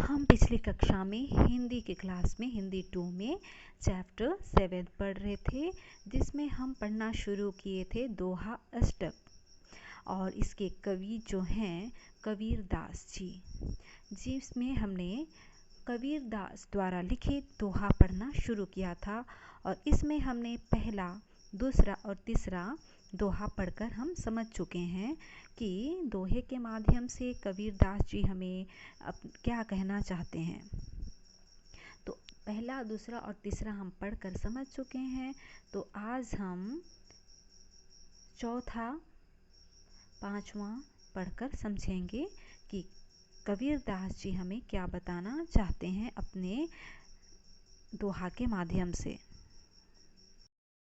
हम पिछली कक्षा में हिंदी की क्लास में हिंदी 2 में चैप्टर 7 पढ़ रहे थे, जिसमें हम पढ़ना शुरू किए थे दोहा अष्टक। और इसके कवि जो हैं कबीर दास जी, जिसमें हमने कबीर दास द्वारा लिखित दोहा पढ़ना शुरू किया था। और इसमें हमने पहला, दूसरा और तीसरा दोहा पढ़कर हम समझ चुके हैं कि दोहे के माध्यम से कबीर दास जी हमें क्या कहना चाहते हैं। तो पहला, दूसरा और तीसरा हम पढ़कर समझ चुके हैं। तो आज हम चौथा, पांचवा पढ़कर समझेंगे कि कबीर दास जी हमें क्या बताना चाहते हैं अपने दोहा के माध्यम से।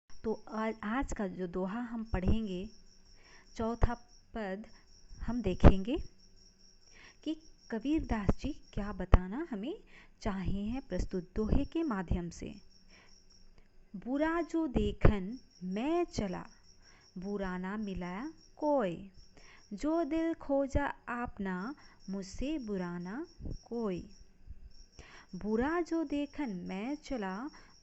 तो आज का जो दोहा हम पढ़ेंगे, चौथा पद हम देखेंगे कि कबीर दास जी क्या बताना हमें चाहे हैं प्रस्तुत दोहे के माध्यम से। बुरा जो देखन मैं चला, बुरा ना मिला कोई, जो दिल खोजा आपना, मुझसे बुरा ना कोई। बुरा जो देखन मैं चला,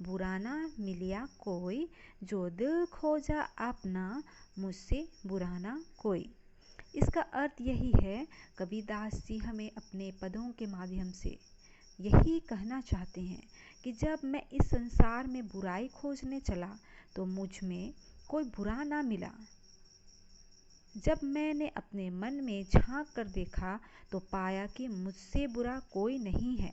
बुरा ना मिलिया कोई, जो दिल खोजा आपना, मुझसे बुरा ना कोई। इसका अर्थ यही है, कबीरदास जी हमें अपने पदों के माध्यम से यही कहना चाहते हैं कि जब मैं इस संसार में बुराई खोजने चला तो मुझ में कोई बुरा ना मिला। जब मैंने अपने मन में झांक कर देखा तो पाया कि मुझसे बुरा कोई नहीं है।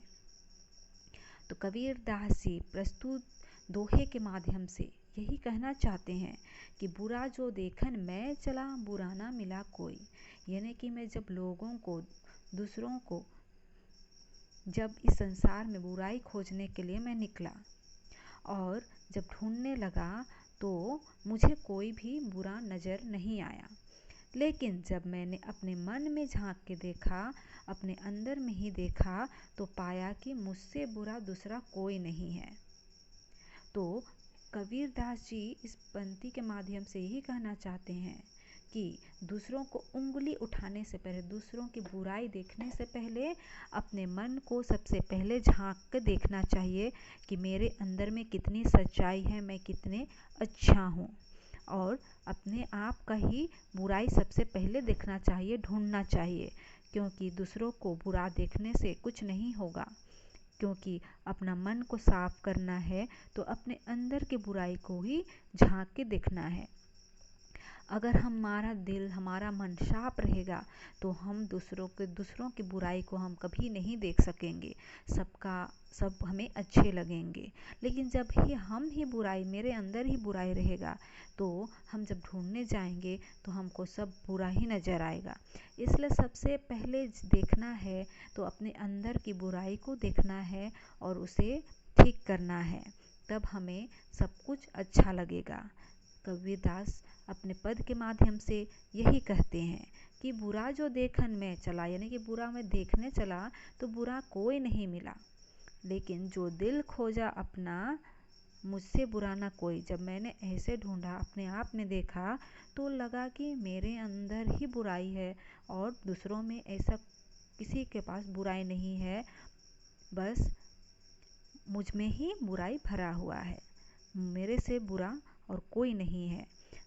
तो कबीरदास जी प्रस्तुत दोहे के माध्यम से यही कहना चाहते हैं कि बुरा जो देखन मैं चला, बुरा ना मिला कोई। यानी कि मैं जब लोगों को, दूसरों को, जब इस संसार में बुराई खोजने के लिए मैं निकला और जब ढूंढने लगा तो मुझे कोई भी बुरा नज़र नहीं आया। लेकिन जब मैंने अपने मन में झांक के देखा, अपने अंदर में ही देखा, तो पाया कि मुझसे बुरा दूसरा कोई नहीं है। तो कबीरदास जी इस पंक्ति के माध्यम से यही कहना चाहते हैं कि दूसरों को उंगली उठाने से पहले, दूसरों की बुराई देखने से पहले अपने मन को सबसे पहले झांक कर देखना चाहिए कि मेरे अंदर में कितनी सच्चाई है, मैं कितने अच्छा हूँ। और अपने आप का ही बुराई सबसे पहले देखना चाहिए, ढूंढना चाहिए, क्योंकि दूसरों को बुरा देखने से कुछ नहीं होगा। क्योंकि अपना मन को साफ करना है तो अपने अंदर की बुराई को ही झांक के देखना है। अगर हमारा दिल, हमारा मन साफ रहेगा तो हम दूसरों की बुराई को हम कभी नहीं देख सकेंगे। सब हमें अच्छे लगेंगे। लेकिन जब हम ही बुराई, मेरे अंदर ही बुराई रहेगा, तो हम जब ढूंढने जाएंगे तो हमको सब बुरा ही नज़र आएगा। इसलिए सबसे पहले देखना है तो अपने अंदर की बुराई को देखना है और उसे ठीक करना है, तब हमें सब कुछ अच्छा लगेगा। कबीरदास अपने पद के माध्यम से यही कहते हैं कि बुरा जो देखन मैं चला, यानी कि बुरा मैं देखने चला तो बुरा कोई नहीं मिला, लेकिन जो दिल खोजा अपना, मुझसे बुरा ना कोई। जब मैंने ऐसे ढूंढा, अपने आप में देखा, तो लगा कि मेरे अंदर ही बुराई है और दूसरों में ऐसा किसी के पास बुराई नहीं है, बस मुझ में ही बुराई भरा हुआ है। मेरे से बुरा और कोई नहीं है,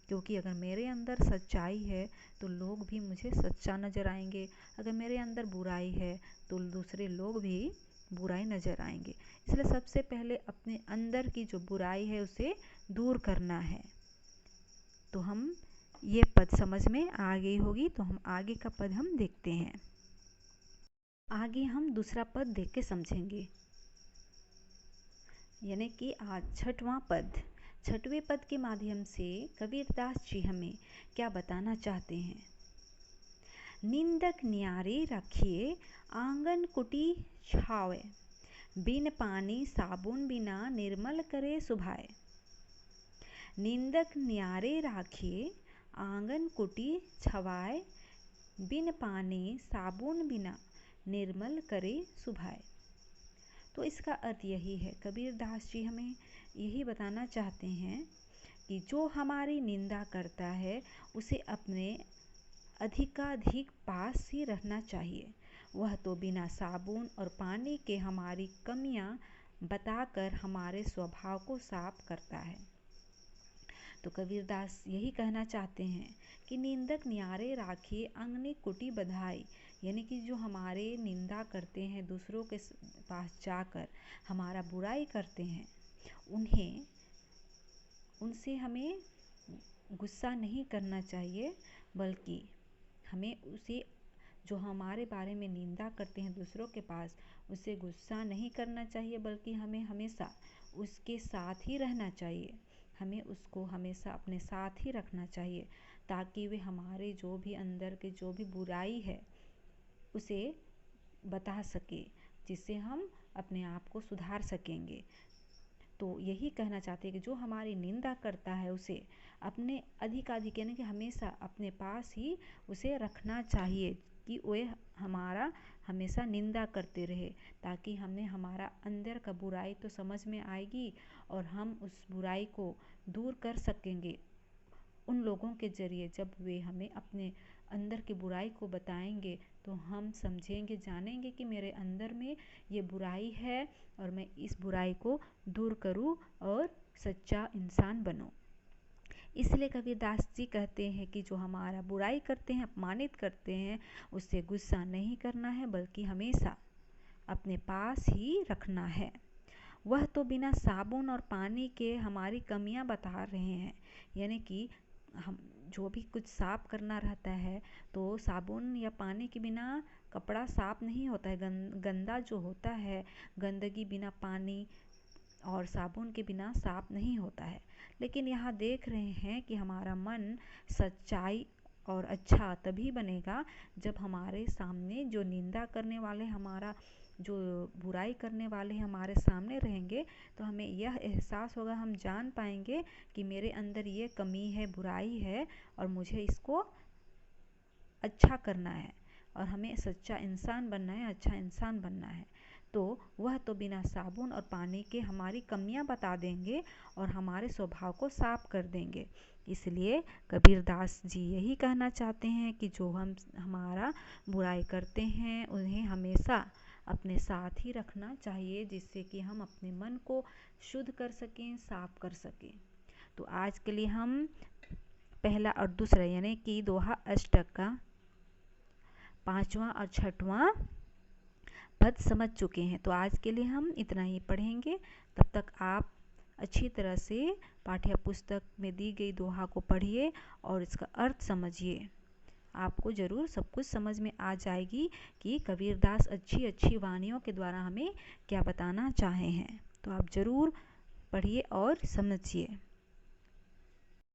क्योंकि अगर मेरे अंदर सच्चाई है तो लोग भी मुझे सच्चा नज़र आएंगे। अगर मेरे अंदर बुराई है तो दूसरे लोग भी बुराई नज़र आएंगे। इसलिए सबसे पहले अपने अंदर की जो बुराई है उसे दूर करना है। तो हम ये पद समझ में आ गई होगी, तो हम आगे का पद हम देखते हैं। आगे हम दूसरा पद देख के समझेंगे, यानी कि आज छठवां पद। छठवें पद के माध्यम से कबीरदास जी हमें क्या बताना चाहते हैं। निंदक न्यारे रखिए, आंगन कुटी छावे, बिन पानी साबुन बिना निर्मल करे सुभाए। निंदक न्यारे राखिए, आंगन कुटी छवाए, बिन पानी साबुन बिना निर्मल करे सुभाए। तो इसका अर्थ यही है, कबीरदास जी हमें यही बताना चाहते हैं कि जो हमारी निंदा करता है उसे अपने अधिकाधिक पास ही रहना चाहिए, वह तो बिना साबुन और पानी के हमारी कमियां बताकर हमारे स्वभाव को साफ करता है। तो कबीरदास यही कहना चाहते हैं कि निंदक न्यारे राखिए अंगने कुटी बधाई, यानी कि जो हमारे निंदा करते हैं, दूसरों के पास जाकर हमारा बुराई करते हैं, उनसे हमें गुस्सा नहीं करना चाहिए, बल्कि हमें उसे जो हमारे बारे में निंदा करते हैं दूसरों के पास, उसे गुस्सा नहीं करना चाहिए, बल्कि हमें हमेशा उसके साथ ही रहना चाहिए। हमें उसको हमेशा अपने साथ ही रखना चाहिए, ताकि वे हमारे जो भी अंदर के जो भी बुराई है उसे बता सके, जिससे हम अपने आप को सुधार सकेंगे। तो यही कहना चाहते हैं कि जो हमारी निंदा करता है उसे अपने अधिकाधिक यानी कि हमेशा अपने पास ही उसे रखना चाहिए, कि वह हमारा हमेशा निंदा करते रहे, ताकि हमें हमारा अंदर का बुराई तो समझ में आएगी और हम उस बुराई को दूर कर सकेंगे उन लोगों के ज़रिए। जब वे हमें अपने अंदर की बुराई को बताएंगे तो हम समझेंगे, जानेंगे कि मेरे अंदर में ये बुराई है और मैं इस बुराई को दूर करूं और सच्चा इंसान बनूं। इसलिए कबीरदास जी कहते हैं कि जो हमारा बुराई करते हैं, अपमानित करते हैं, उससे गुस्सा नहीं करना है, बल्कि हमेशा अपने पास ही रखना है। वह तो बिना साबुन और पानी के हमारी कमियां बता रहे हैं, यानी कि हम जो भी कुछ साफ करना रहता है तो साबुन या पानी के बिना कपड़ा साफ नहीं होता है। गंदा जो होता है, गंदगी बिना पानी और साबुन के बिना साफ नहीं होता है। लेकिन यहाँ देख रहे हैं कि हमारा मन सच्चाई और अच्छा तभी बनेगा जब हमारे सामने जो निंदा करने वाले, हमारा जो बुराई करने वाले हमारे सामने रहेंगे, तो हमें यह एहसास होगा, हम जान पाएंगे कि मेरे अंदर ये कमी है, बुराई है और मुझे इसको अच्छा करना है और हमें सच्चा इंसान बनना है, अच्छा इंसान बनना है। तो वह तो बिना साबुन और पानी के हमारी कमियां बता देंगे और हमारे स्वभाव को साफ कर देंगे। इसलिए कबीरदास जी यही कहना चाहते हैं कि जो हमारा बुराई करते हैं उन्हें हमेशा अपने साथ ही रखना चाहिए, जिससे कि हम अपने मन को शुद्ध कर सकें, साफ कर सकें। तो आज के लिए हम पहला और दूसरा यानी कि दोहा अष्टक का 5वां और 6वां पद समझ चुके हैं। तो आज के लिए हम इतना ही पढ़ेंगे। तब तक आप अच्छी तरह से पाठ्य पुस्तक में दी गई दोहा को पढ़िए और इसका अर्थ समझिए। आपको ज़रूर सब कुछ समझ में आ जाएगी कि कबीरदास अच्छी अच्छी वाणियों के द्वारा हमें क्या बताना चाहे हैं। तो आप ज़रूर पढ़िए और समझिए।